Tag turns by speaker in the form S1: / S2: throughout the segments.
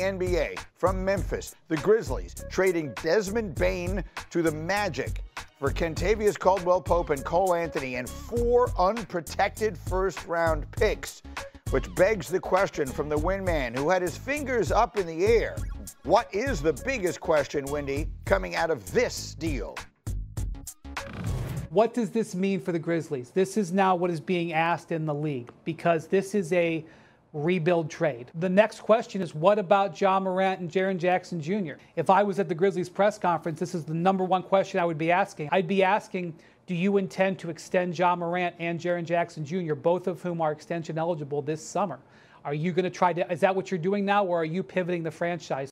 S1: NBA from Memphis, the Grizzlies trading Desmond Bane to the Magic for Kentavious Caldwell-Pope and Cole Anthony and 4 unprotected first-round picks, which begs the question from the Windman, who had his fingers up in the air. What is the biggest question, Windy, coming out of this deal?
S2: What does this mean for the Grizzlies? This is now what is being asked in the league, because this is a rebuild trade. The next question is, what about Ja Morant and Jaren Jackson Jr.? If I was at the Grizzlies press conference, this is the #1 question I would be asking. I'd be asking, do you intend to extend Ja Morant and Jaren Jackson Jr., both of whom are extension eligible this summer? Are you going to try to, is that what you're doing now, or are you pivoting the franchise?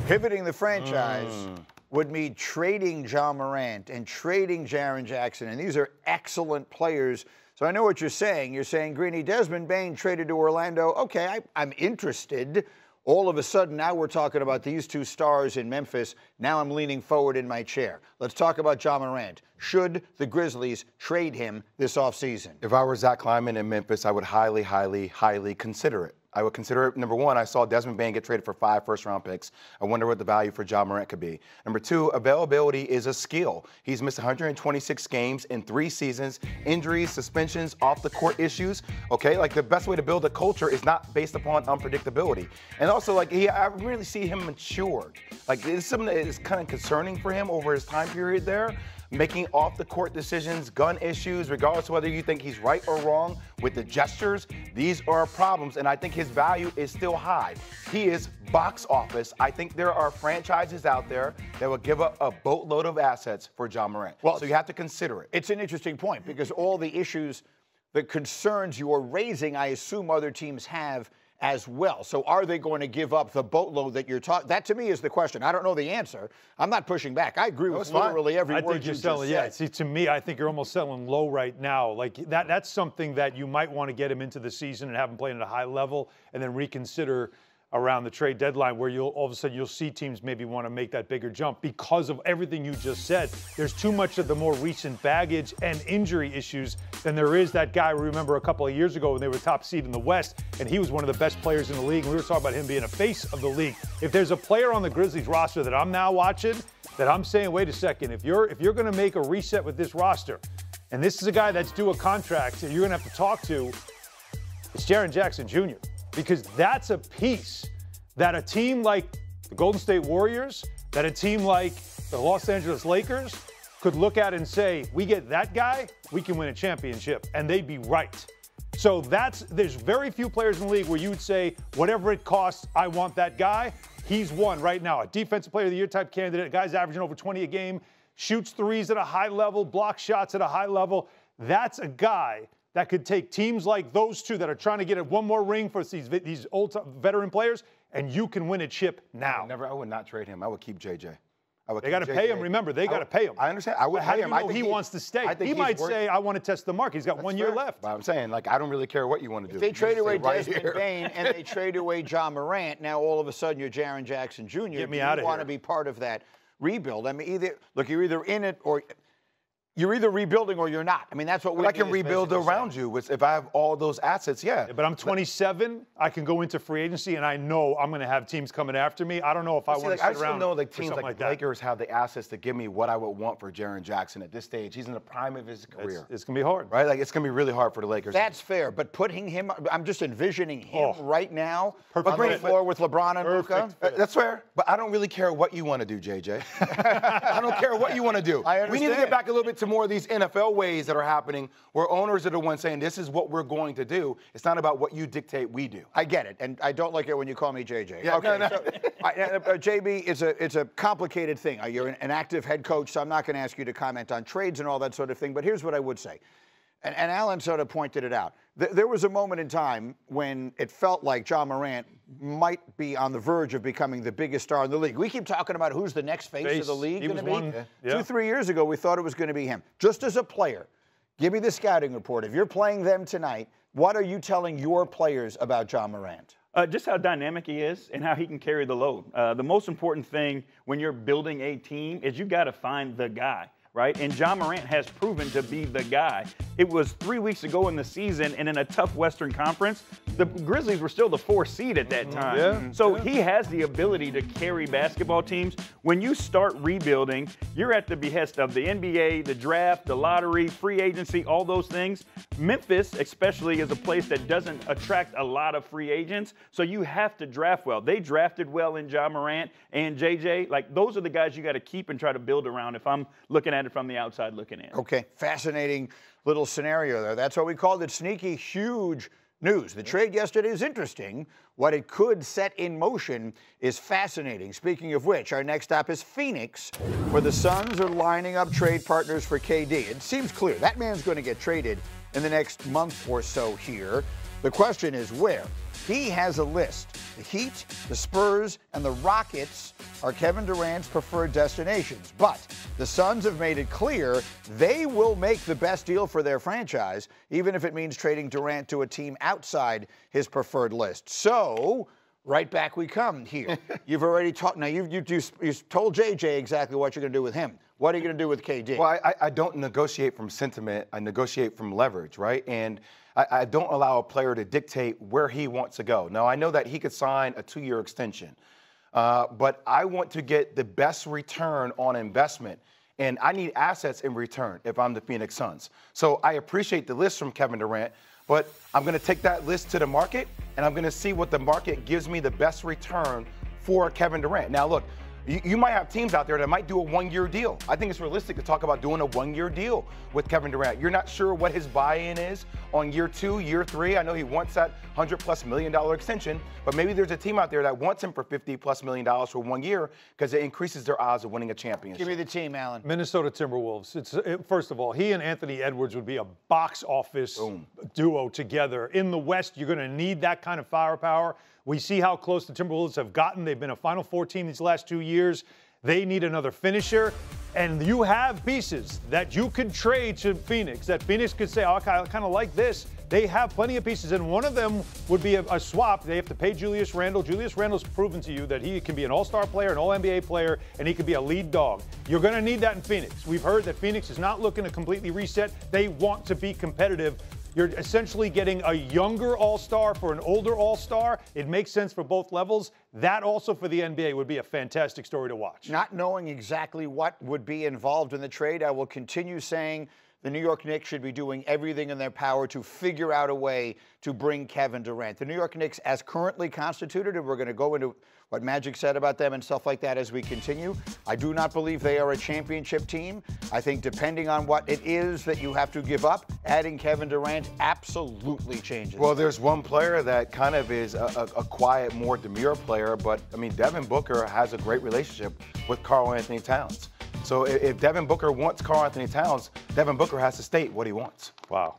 S1: Pivoting the franchise would mean trading Ja Morant and trading Jaren Jackson, and these are excellent players. So I know what you're saying. You're saying, Greeny, Desmond Bane traded to Orlando. Okay, I'm interested. All of a sudden, now we're talking about these 2 stars in Memphis. Now I'm leaning forward in my chair. Let's talk about Ja Morant. Should the Grizzlies trade him this offseason?
S3: If I were Zach Kleiman in Memphis, I would highly, highly, highly consider it. I would consider it, #1, I saw Desmond Bane get traded for 5 first-round picks. I wonder what the value for Ja Morant could be. #2, availability is a skill. He's missed 126 games in 3 seasons, injuries, suspensions, off-the-court issues. Okay, like the best way to build a culture is not based upon unpredictability. And also, like, I really see him matured. Like, it's something that is kind of concerning for him over his time period there. Making off-the-court decisions, gun issues, regardless of whether you think he's right or wrong with the gestures, these are problems, and I think his value is still high. He is box office. I think there are franchises out there that will give up a boatload of assets for Ja Morant. Well, so you have to consider it.
S1: It's an interesting point, because all the issues, the concerns you're raising, I assume other teams have as well. So are they going to give up the boatload that you're talking? That, to me, is the question. I don't know the answer. I'm not pushing back. I agree with literally every word you just said. I think you're selling,
S4: yeah. See, to me, I think you're almost selling low right now. Like, that's something that you might want to get him into the season and have him playing at a high level and then reconsider around the trade deadline, where all of a sudden you'll see teams maybe want to make that bigger jump because of everything you just said. There's too much of the more recent baggage and injury issues than there is that guy we remember a couple of years ago when they were top seed in the West, and he was one of the best players in the league, and we were talking about him being a face of the league. If there's a player on the Grizzlies roster that I'm now watching, that I'm saying, wait a second, if you're going to make a reset with this roster, and this is a guy that's due a contract that you're going to have to talk to, it's Jaren Jackson Jr., because that's a piece that a team like the Golden State Warriors, that a team like the Los Angeles Lakers could look at and say, we get that guy, we can win a championship, and they'd be right. So there's very few players in the league where you would say, whatever it costs, I want that guy. He's one right now, a defensive player of the year type candidate, a guy's averaging over 20 a game, shoots threes at a high level, blocks shots at a high level. That's a guy that could take teams like those 2 that are trying to get one more ring for these old veteran players, and you can win a chip now.
S3: I would not trade him. I would keep JJ.
S4: They got to pay him. Remember, they got to pay him.
S3: I understand. I would pay him.
S4: How do you know he wants to stay? He might say, I want to test the market. He's got 1 year left.
S3: But I'm saying, like, I don't really care what you want to do.
S1: If they trade away Desmond Bane and they trade away Ja Morant, now all of a sudden you're Jaren Jackson Jr.
S4: Get me out of here.
S1: You want to be part of that rebuild. I mean, you're either in it or you're either rebuilding or you're not. I mean, that's what we.
S3: I can rebuild around you if I have all those assets. Yeah.
S4: But I'm 27. I can go into free agency, and I know I'm going to have teams coming after me. I don't know if I want to sit around.
S3: I still know like teams like the Lakers have the assets to give me what I would want for Jaren Jackson at this stage. He's in the prime of his career.
S4: It's going to be hard,
S3: right? Like, it's going to be really hard for the Lakers.
S1: That's fair, but putting him, I'm just envisioning him right now on the floor with LeBron and Luka.
S3: That's fair, but I don't really care what you want to do, JJ. I don't care what you want to do. We need to get back a little bit to more of these NFL ways that are happening where owners are the ones saying this is what we're going to do. It's not about what you dictate we do.
S1: I get it, and I don't like it when you call me JJ.
S3: Yeah,
S1: okay,
S3: no.
S1: So, JB, it's a complicated thing. You're an active head coach, so I'm not going to ask you to comment on trades and all that sort of thing, but here's what I would say. And Alan sort of pointed it out. There was a moment in time when it felt like Ja Morant might be on the verge of becoming the biggest star in the league. We keep talking about who's the next face of the league going to be. 2-3 years ago, we thought it was going to be him. Just as a player, give me the scouting report. If you're playing them tonight, what are you telling your players about Ja Morant?
S5: Just how dynamic he is and how he can carry the load. The most important thing when you're building a team is you got to find the guy. right? And Ja Morant has proven to be the guy. It was 3 weeks ago in the season, and in a tough Western Conference, the Grizzlies were still the 4th seed at that time. So he has the ability to carry basketball teams. When you start rebuilding, you're at the behest of the NBA, the draft, the lottery, free agency, all those things. Memphis, especially, is a place that doesn't attract a lot of free agents, so you have to draft well. They drafted well in Ja Morant and JJ. Like, those are the guys you got to keep and try to build around if I'm looking at it from the outside looking in.
S1: Okay, fascinating little scenario there. That's why we called it sneaky huge news. The trade yesterday is interesting. What it could set in motion is fascinating. Speaking of which, our next stop is Phoenix, where the Suns are lining up trade partners for KD. It seems clear that man's going to get traded in the next month or so here. The question is where? He has a list. The Heat, the Spurs, and the Rockets are Kevin Durant's preferred destinations. But the Suns have made it clear they will make the best deal for their franchise, even if it means trading Durant to a team outside his preferred list. So, right back we come here. You've already talked. Now, you told JJ exactly what you're going to do with him. What are you going to do with KD?
S3: Well, I don't negotiate from sentiment. I negotiate from leverage, right? And I don't allow a player to dictate where he wants to go. Now, I know that he could sign a 2-year extension, but I want to get the best return on investment, and I need assets in return if I'm the Phoenix Suns. So I appreciate the list from Kevin Durant, but I'm going to take that list to the market, and I'm going to see what the market gives me the best return for Kevin Durant. Now, look, you might have teams out there that might do a 1-year deal. I think it's realistic to talk about doing a 1-year deal with Kevin Durant. You're not sure what his buy-in is on year 2, year 3. I know he wants that $100+ million extension, but maybe there's a team out there that wants him for $50+ million for 1 year because it increases their odds of winning a championship.
S1: Give me the team, Alan.
S4: Minnesota Timberwolves. First of all, he and Anthony Edwards would be a box office duo together. In the West, you're going to need that kind of firepower. We see how close the Timberwolves have gotten. They've been a Final Four team these last 2 years. They need another finisher. And you have pieces that you could trade to Phoenix, that Phoenix could say, oh, I kind of like this. They have plenty of pieces, and one of them would be a swap. They have to pay Julius Randle. Julius Randle's proven to you that he can be an all-star player, an all-NBA player, and he can be a lead dog. You're going to need that in Phoenix. We've heard that Phoenix is not looking to completely reset. They want to be competitive. You're essentially getting a younger all-star for an older all-star. It makes sense for both levels. That also for the NBA would be a fantastic story to watch.
S1: Not knowing exactly what would be involved in the trade, I will continue saying the New York Knicks should be doing everything in their power to figure out a way to bring Kevin Durant. The New York Knicks, as currently constituted, and we're going to go into what Magic said about them and stuff like that as we continue, I do not believe they are a championship team. I think depending on what it is that you have to give up, adding Kevin Durant absolutely changes.
S3: Well, there's one player that kind of is a quiet, more demure player, but, I mean, Devin Booker has a great relationship with Karl Anthony Towns. So if Devin Booker wants Karl Anthony Towns, Devin Booker has to state what he wants.
S4: Wow.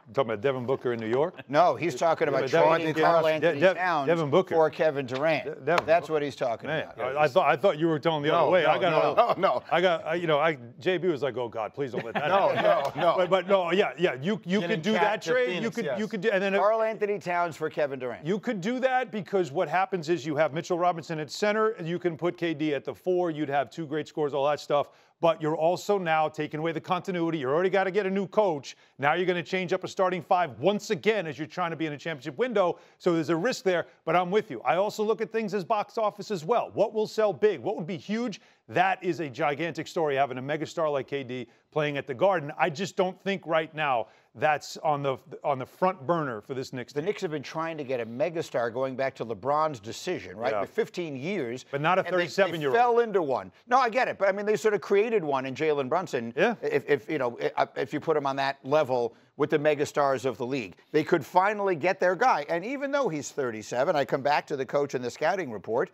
S4: You talking about Devin Booker in New York?
S1: No, he's talking about trading Karl Anthony Towns
S4: Devin Booker
S1: for Kevin Durant. That's what he's talking about.
S4: I thought you were telling the other way.
S3: No.
S4: JB was like, oh God, please don't let that happen.
S3: No.
S4: But no, yeah. You could do that trade.
S3: Phoenix,
S4: You could do, and then
S1: Karl Anthony Towns for Kevin Durant.
S4: You could do that because what happens is you have Mitchell Robinson at center, and you can put KD at the 4. You'd have 2 great scores, all that stuff. But you're also now taking away the continuity. You already got to get a new coach. Now you're going to change up a starting 5 once again as you're trying to be in a championship window. So there's a risk there, but I'm with you. I also look at things as box office as well. What will sell big? What would be huge? That is a gigantic story, having a megastar like KD playing at the Garden. I just don't think right now that's on the front burner for this Knicks team.
S1: The Knicks have been trying to get a megastar going back to LeBron's decision, right?
S4: Yeah.
S1: For 15 years.
S4: But not a 37-year-old.
S1: They fell into one. No, I get it. But, I mean, they sort of created one in Jalen Brunson.
S4: Yeah.
S1: If you put him on that level with the megastars of the league. They could finally get their guy. And even though he's 37, I come back to the coach in the scouting report,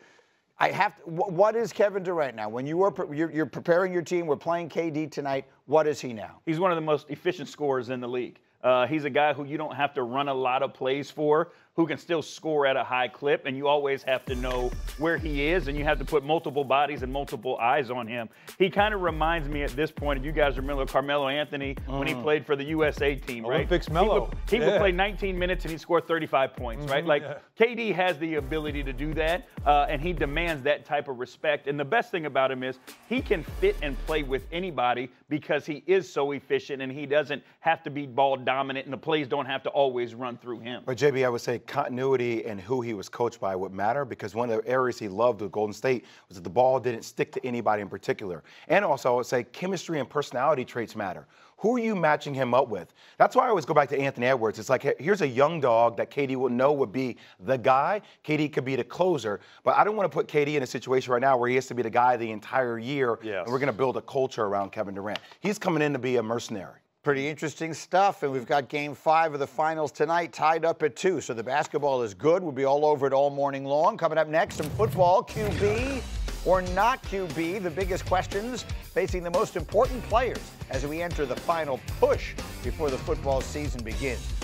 S1: what is Kevin Durant now? When you're preparing your team, we're playing KD tonight, what is he now?
S5: He's one of the most efficient scorers in the league. He's a guy who you don't have to run a lot of plays for, who can still score at a high clip, and you always have to know where he is, and you have to put multiple bodies and multiple eyes on him. He kind of reminds me at this point, you guys remember Carmelo Anthony when he played for the USA team, right?
S4: Olympics Melo.
S5: He would play 19 minutes and he'd score 35 points, right? Like, KD has the ability to do that, and he demands that type of respect. And the best thing about him is he can fit and play with anybody because he is so efficient and he doesn't have to be ball dominant and the plays don't have to always run through him.
S3: But JB, I would say continuity and who he was coached by would matter, because one of the areas he loved with Golden State was that the ball didn't stick to anybody in particular. And also, I would say chemistry and personality traits matter. Who are you matching him up with? That's why I always go back to Anthony Edwards. It's like, here's a young dog that KD would know would be the guy. KD could be the closer, but I don't want to put KD in a situation right now where he has to be the guy the entire year, and we're going to build a culture around Kevin Durant. He's coming in to be a mercenary.
S1: Pretty interesting stuff, and we've got Game 5 of the finals tonight, tied up at 2. So the basketball is good. We'll be all over it all morning long. Coming up next, some football, QB or not QB, the biggest questions facing the most important players as we enter the final push before the football season begins.